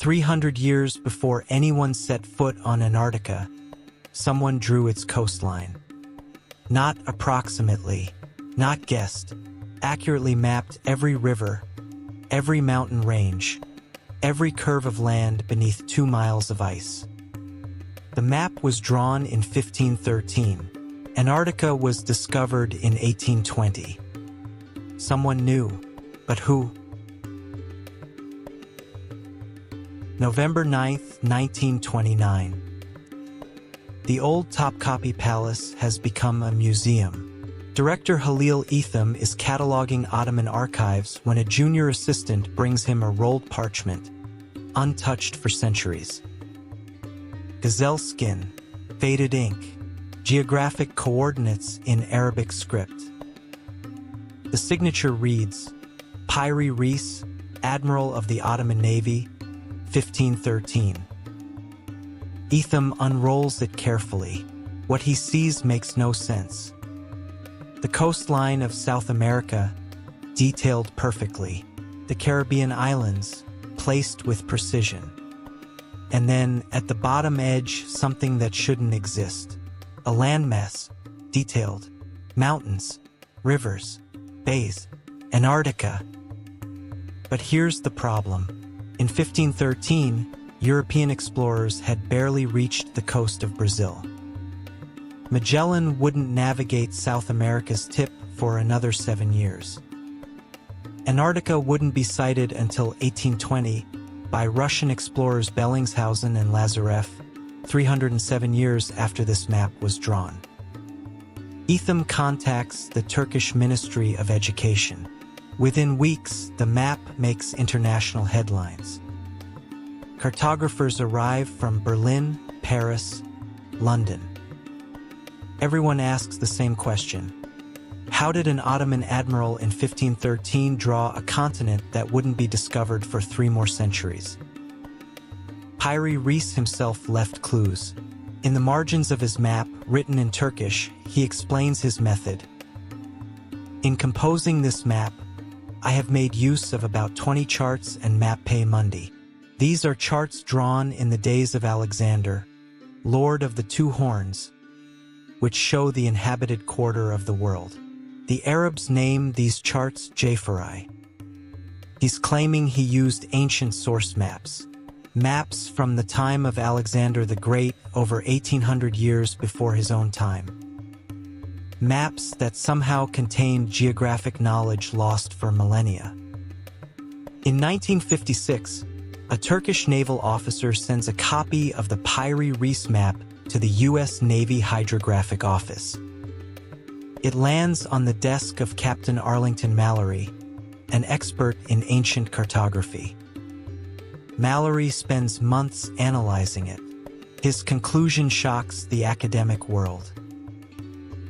300 years before anyone set foot on Antarctica, someone drew its coastline. Not approximately, not guessed, accurately mapped every river, every mountain range, every curve of land beneath 2 miles of ice. The map was drawn in 1513. Antarctica was discovered in 1820. Someone knew, but who? November 9, 1929. The old Topkapi Palace has become a museum. Director Halil Etham is cataloging Ottoman archives when a junior assistant brings him a rolled parchment, untouched for centuries. Gazelle skin, faded ink, geographic coordinates in Arabic script. The signature reads, Piri Reis, Admiral of the Ottoman Navy, 1513. Etham unrolls it carefully. What he sees makes no sense. The coastline of South America, detailed perfectly. The Caribbean islands, placed with precision. And then, at the bottom edge, something that shouldn't exist. A landmass, detailed. Mountains, rivers, bays, Antarctica. But here's the problem. In 1513, European explorers had barely reached the coast of Brazil. Magellan wouldn't navigate South America's tip for another 7 years. Antarctica wouldn't be sighted until 1820 by Russian explorers Bellingshausen and Lazarev, 307 years after this map was drawn. Etham contacts the Turkish Ministry of Education. Within weeks, the map makes international headlines. Cartographers arrive from Berlin, Paris, London. Everyone asks the same question. How did an Ottoman admiral in 1513 draw a continent that wouldn't be discovered for 3 more centuries? Piri Reis himself left clues. In the margins of his map, written in Turkish, he explains his method. In composing this map, I have made use of about 20 charts and mappe mundi. These are charts drawn in the days of Alexander, Lord of the Two Horns, which show the inhabited quarter of the world. The Arabs name these charts Jafari. He's claiming he used ancient source maps, maps from the time of Alexander the Great over 1800 years before his own time. Maps that somehow contained geographic knowledge lost for millennia. In 1956, a Turkish naval officer sends a copy of the Piri Reis map to the U.S. Navy Hydrographic Office. It lands on the desk of Captain Arlington Mallory, an expert in ancient cartography. Mallory spends months analyzing it. His conclusion shocks the academic world.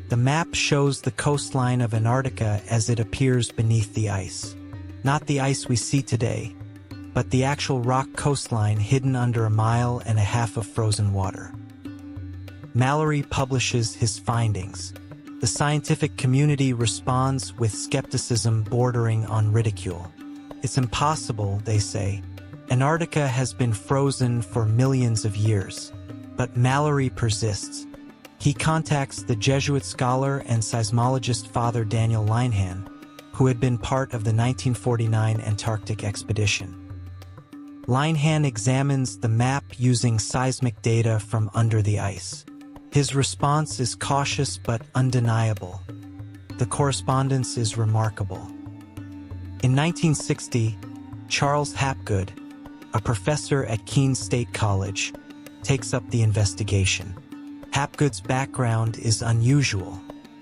The map shows the coastline of Antarctica as it appears beneath the ice. Not the ice we see today, but the actual rock coastline hidden under 1.5 miles of frozen water. Mallory publishes his findings. The scientific community responds with skepticism bordering on ridicule. It's impossible, they say. Antarctica has been frozen for millions of years. But Mallory persists. He contacts the Jesuit scholar and seismologist Father Daniel Linehan, who had been part of the 1949 Antarctic expedition. Linehan examines the map using seismic data from under the ice. His response is cautious but undeniable. The correspondence is remarkable. In 1960, Charles Hapgood, a professor at Keene State College, takes up the investigation. Hapgood's background is unusual.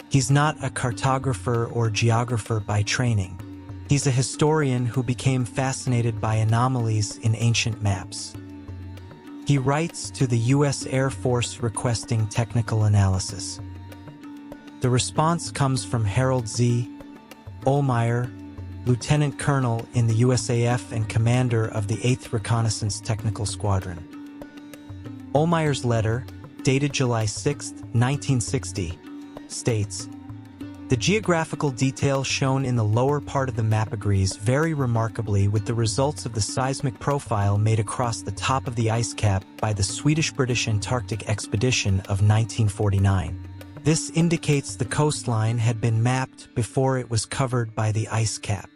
He's not a cartographer or geographer by training. He's a historian who became fascinated by anomalies in ancient maps. He writes to the U.S. Air Force requesting technical analysis. The response comes from Harold Z. Ohlmeyer, Lieutenant Colonel in the USAF and commander of the 8th Reconnaissance Technical Squadron. Ohlmeyer's letter, dated July 6, 1960, states, The geographical detail shown in the lower part of the map agrees very remarkably with the results of the seismic profile made across the top of the ice cap by the Swedish-British Antarctic expedition of 1949. This indicates the coastline had been mapped before it was covered by the ice cap.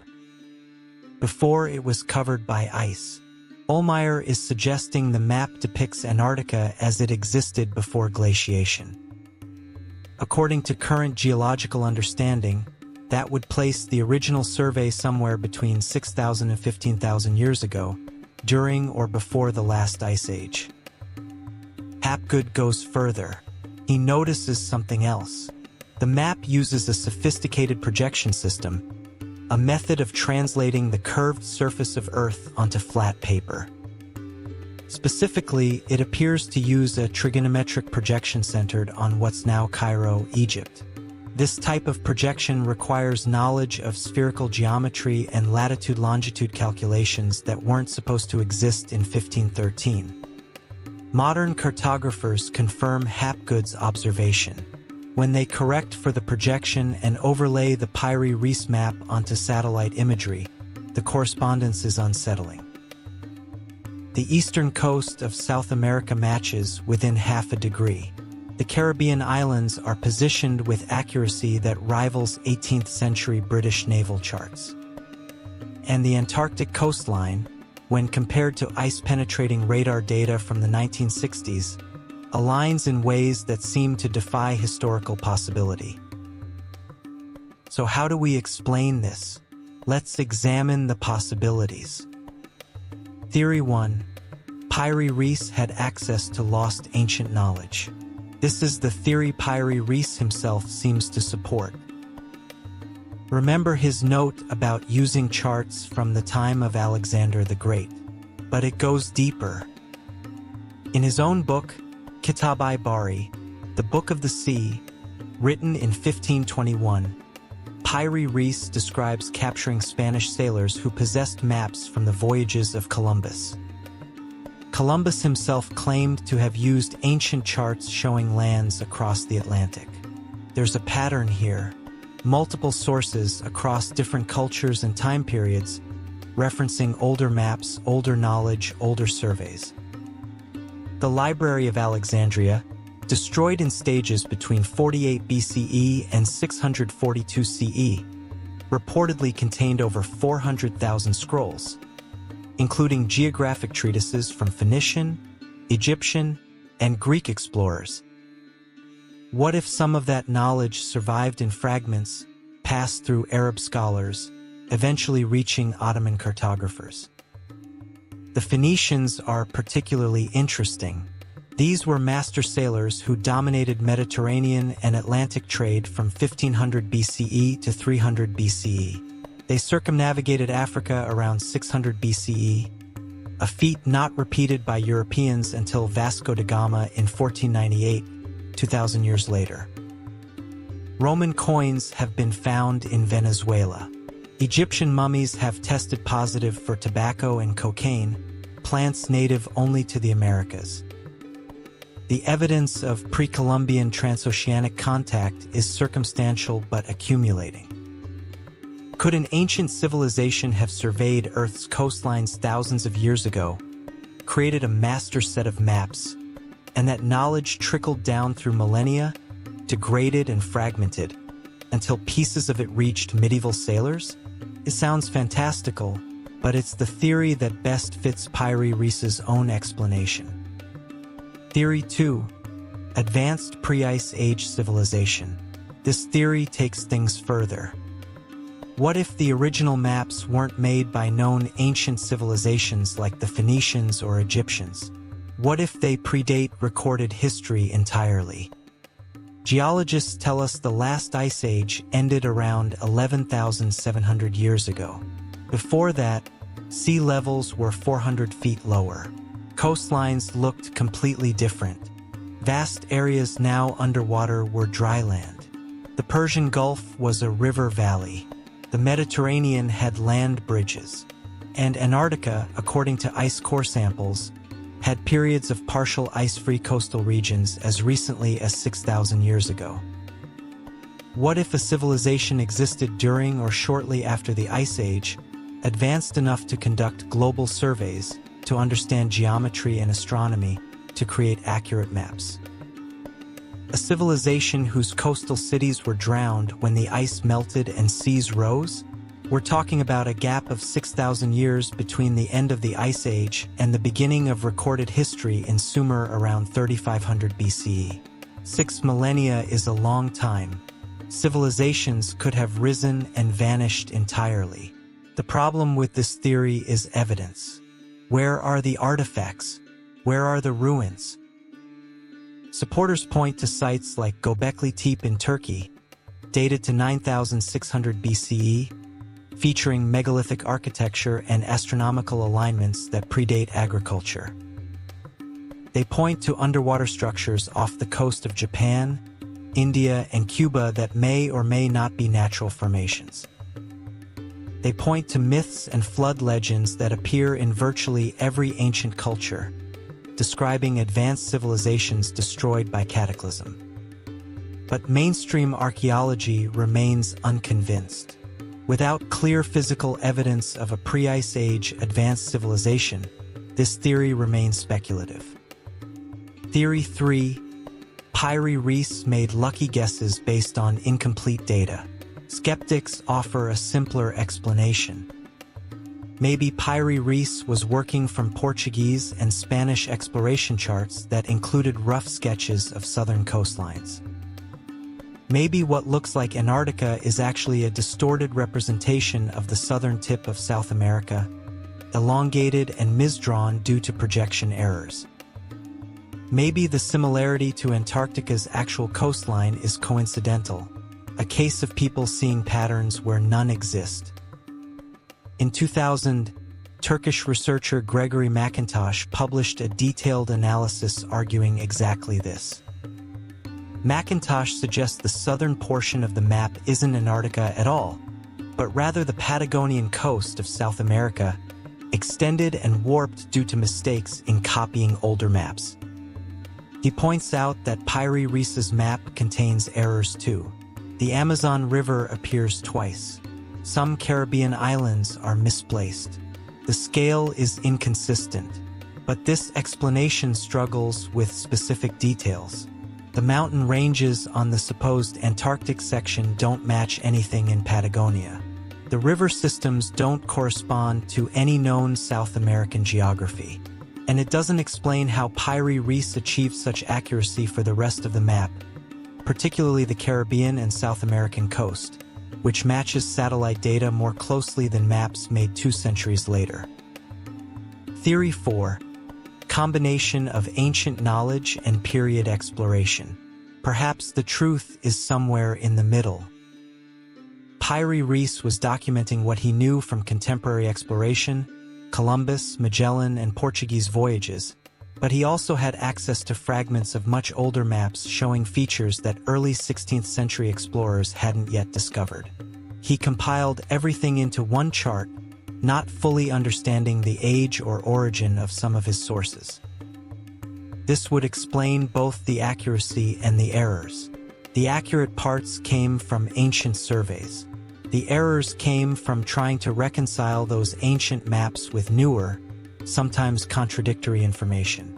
Before it was covered by ice. Ohlmeyer is suggesting the map depicts Antarctica as it existed before glaciation. According to current geological understanding, that would place the original survey somewhere between 6,000 and 15,000 years ago, during or before the last ice age. Hapgood goes further. He notices something else. The map uses a sophisticated projection system, a method of translating the curved surface of Earth onto flat paper. Specifically, it appears to use a trigonometric projection centered on what's now Cairo, Egypt. This type of projection requires knowledge of spherical geometry and latitude-longitude calculations that weren't supposed to exist in 1513. Modern cartographers confirm Hapgood's observation. When they correct for the projection and overlay the Piri Reis map onto satellite imagery, the correspondence is unsettling. The eastern coast of South America matches within half a degree. The Caribbean islands are positioned with accuracy that rivals 18th century British naval charts. And the Antarctic coastline, when compared to ice-penetrating radar data from the 1960s, aligns in ways that seem to defy historical possibility. So how do we explain this? Let's examine the possibilities. Theory 1. Piri Reis had access to lost ancient knowledge. This is the theory Piri Reis himself seems to support. Remember his note about using charts from the time of Alexander the Great. But it goes deeper. In his own book, Kitab-i-Bahri, the Book of the Sea, written in 1521, Piri Reis describes capturing Spanish sailors who possessed maps from the voyages of Columbus. Columbus himself claimed to have used ancient charts showing lands across the Atlantic. There's a pattern here, multiple sources across different cultures and time periods, referencing older maps, older knowledge, older surveys. The Library of Alexandria, destroyed in stages between 48 BCE and 642 CE, reportedly contained over 400,000 scrolls, including geographic treatises from Phoenician, Egyptian, and Greek explorers. What if some of that knowledge survived in fragments, passed through Arab scholars, eventually reaching Ottoman cartographers? The Phoenicians are particularly interesting. These were master sailors who dominated Mediterranean and Atlantic trade from 1500 BCE to 300 BCE. They circumnavigated Africa around 600 BCE, a feat not repeated by Europeans until Vasco da Gama in 1498, 2,000 years later. Roman coins have been found in Venezuela. Egyptian mummies have tested positive for tobacco and cocaine, plants native only to the Americas. The evidence of pre-Columbian transoceanic contact is circumstantial but accumulating. Could an ancient civilization have surveyed Earth's coastlines thousands of years ago, created a master set of maps, and that knowledge trickled down through millennia, degraded and fragmented, until pieces of it reached medieval sailors? It sounds fantastical, but it's the theory that best fits Piri Reis's own explanation. Theory 2. Advanced pre-Ice Age civilization. This theory takes things further. What if the original maps weren't made by known ancient civilizations like the Phoenicians or Egyptians? What if they predate recorded history entirely? Geologists tell us the last ice age ended around 11,700 years ago. Before that, sea levels were 400 feet lower. Coastlines looked completely different. Vast areas now underwater were dry land. The Persian Gulf was a river valley. The Mediterranean had land bridges. And Antarctica, according to ice core samples, had periods of partial ice-free coastal regions as recently as 6,000 years ago. What if a civilization existed during or shortly after the Ice Age, advanced enough to conduct global surveys, to understand geometry and astronomy, to create accurate maps? A civilization whose coastal cities were drowned when the ice melted and seas rose? We're talking about a gap of 6,000 years between the end of the Ice Age and the beginning of recorded history in Sumer around 3500 BCE. 6 millennia is a long time. Civilizations could have risen and vanished entirely. The problem with this theory is evidence. Where are the artifacts? Where are the ruins? Supporters point to sites like Göbekli Tepe in Turkey, dated to 9600 BCE, featuring megalithic architecture and astronomical alignments that predate agriculture. They point to underwater structures off the coast of Japan, India, and Cuba that may or may not be natural formations. They point to myths and flood legends that appear in virtually every ancient culture, describing advanced civilizations destroyed by cataclysm. But mainstream archaeology remains unconvinced. Without clear physical evidence of a pre-Ice Age advanced civilization, this theory remains speculative. Theory 3. Piri Reis made lucky guesses based on incomplete data. Skeptics offer a simpler explanation. Maybe Piri Reis was working from Portuguese and Spanish exploration charts that included rough sketches of southern coastlines. Maybe what looks like Antarctica is actually a distorted representation of the southern tip of South America, elongated and misdrawn due to projection errors. Maybe the similarity to Antarctica's actual coastline is coincidental, a case of people seeing patterns where none exist. In 2000, Turkish researcher Gregory McIntosh published a detailed analysis arguing exactly this. McIntosh suggests the southern portion of the map isn't Antarctica at all, but rather the Patagonian coast of South America, extended and warped due to mistakes in copying older maps. He points out that Piri Reis's map contains errors too. The Amazon River appears twice. Some Caribbean islands are misplaced. The scale is inconsistent, but this explanation struggles with specific details. The mountain ranges on the supposed Antarctic section don't match anything in Patagonia. The river systems don't correspond to any known South American geography. And it doesn't explain how Piri Reis achieved such accuracy for the rest of the map, particularly the Caribbean and South American coast, which matches satellite data more closely than maps made 2 centuries later. Theory 4. Combination of ancient knowledge and period exploration. Perhaps the truth is somewhere in the middle. Piri Reis was documenting what he knew from contemporary exploration, Columbus, Magellan, and Portuguese voyages, but he also had access to fragments of much older maps showing features that early 16th century explorers hadn't yet discovered. He compiled everything into one chart, not fully understanding the age or origin of some of his sources. This would explain both the accuracy and the errors. The accurate parts came from ancient surveys. The errors came from trying to reconcile those ancient maps with newer, sometimes contradictory information.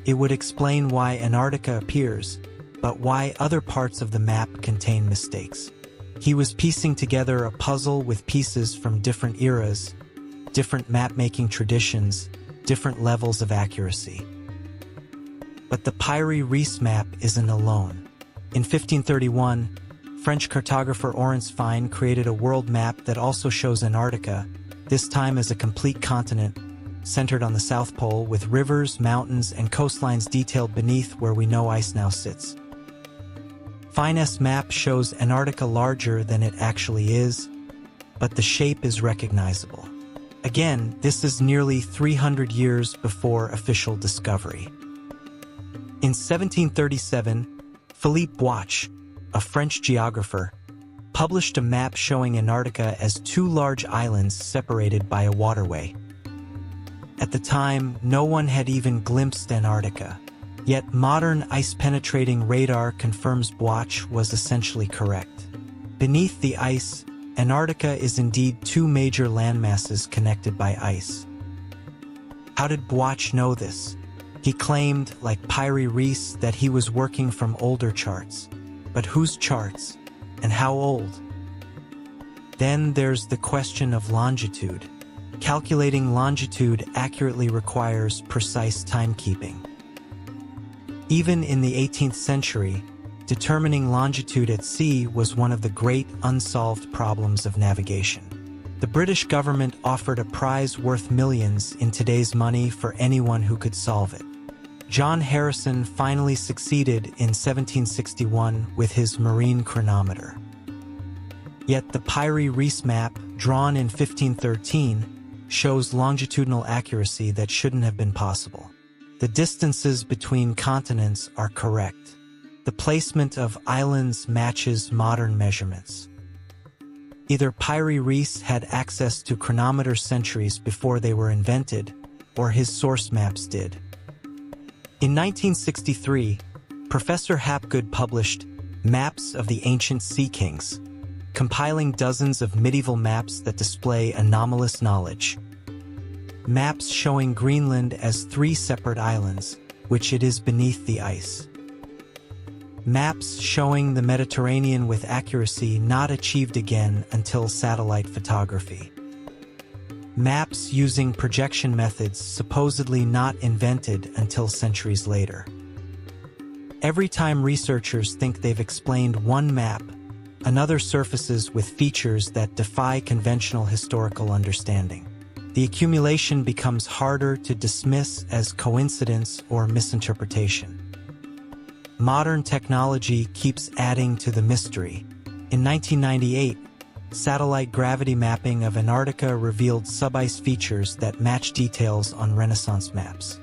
It would explain why Antarctica appears, but why other parts of the map contain mistakes. He was piecing together a puzzle with pieces from different eras, different map-making traditions, different levels of accuracy. But the Piri Reis map isn't alone. In 1531, French cartographer Orens Fine created a world map that also shows Antarctica, this time as a complete continent, centered on the South Pole with rivers, mountains, and coastlines detailed beneath where we know ice now sits. Fine's map shows Antarctica larger than it actually is, but the shape is recognizable. Again, this is nearly 300 years before official discovery. In 1737, Philippe Boitsch, a French geographer, published a map showing Antarctica as 2 large islands separated by a waterway. At the time, no one had even glimpsed Antarctica. Yet modern ice-penetrating radar confirms Bwach was essentially correct. Beneath the ice, Antarctica is indeed two major landmasses connected by ice. How did Bwach know this? He claimed, like Piri Reis, that he was working from older charts. But whose charts? And how old? Then there's the question of longitude. Calculating longitude accurately requires precise timekeeping. Even in the 18th century, determining longitude at sea was one of the great unsolved problems of navigation. The British government offered a prize worth millions in today's money for anyone who could solve it. John Harrison finally succeeded in 1761 with his marine chronometer. Yet the Piri Reis map, drawn in 1513, shows longitudinal accuracy that shouldn't have been possible. The distances between continents are correct. The placement of islands matches modern measurements. Either Piri Reis had access to chronometer centuries before they were invented, or his source maps did. In 1963, Professor Hapgood published Maps of the Ancient Sea Kings, compiling dozens of medieval maps that display anomalous knowledge. Maps showing Greenland as 3 separate islands, which it is beneath the ice. Maps showing the Mediterranean with accuracy not achieved again until satellite photography. Maps using projection methods supposedly not invented until centuries later. Every time researchers think they've explained one map, another surfaces with features that defy conventional historical understanding. The accumulation becomes harder to dismiss as coincidence or misinterpretation. Modern technology keeps adding to the mystery. In 1998, satellite gravity mapping of Antarctica revealed subice features that match details on Renaissance maps.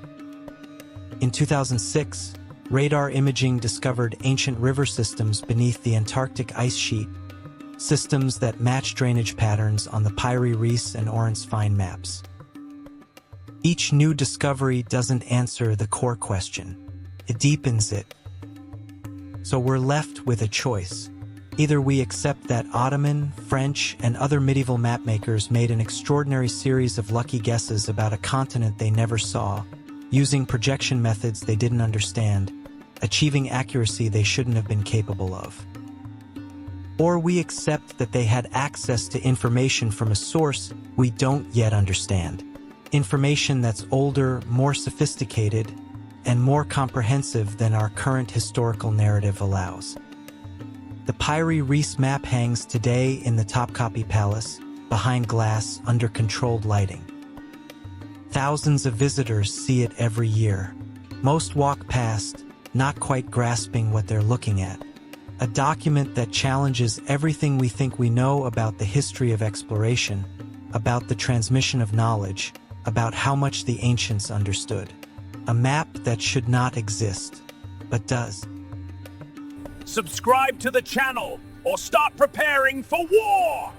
In 2006, radar imaging discovered ancient river systems beneath the Antarctic ice sheet, systems that match drainage patterns on the Piri Reis and Orance-Fine maps. Each new discovery doesn't answer the core question. It deepens it. So we're left with a choice. Either we accept that Ottoman, French, and other medieval mapmakers made an extraordinary series of lucky guesses about a continent they never saw, using projection methods they didn't understand, achieving accuracy they shouldn't have been capable of. Or we accept that they had access to information from a source we don't yet understand. Information that's older, more sophisticated, and more comprehensive than our current historical narrative allows. The Piri Reis map hangs today in the Topkapi Palace, behind glass, under controlled lighting. Thousands of visitors see it every year. Most walk past, not quite grasping what they're looking at. A document that challenges everything we think we know about the history of exploration, about the transmission of knowledge, about how much the ancients understood. A map that should not exist, but does. Subscribe to the channel or start preparing for war!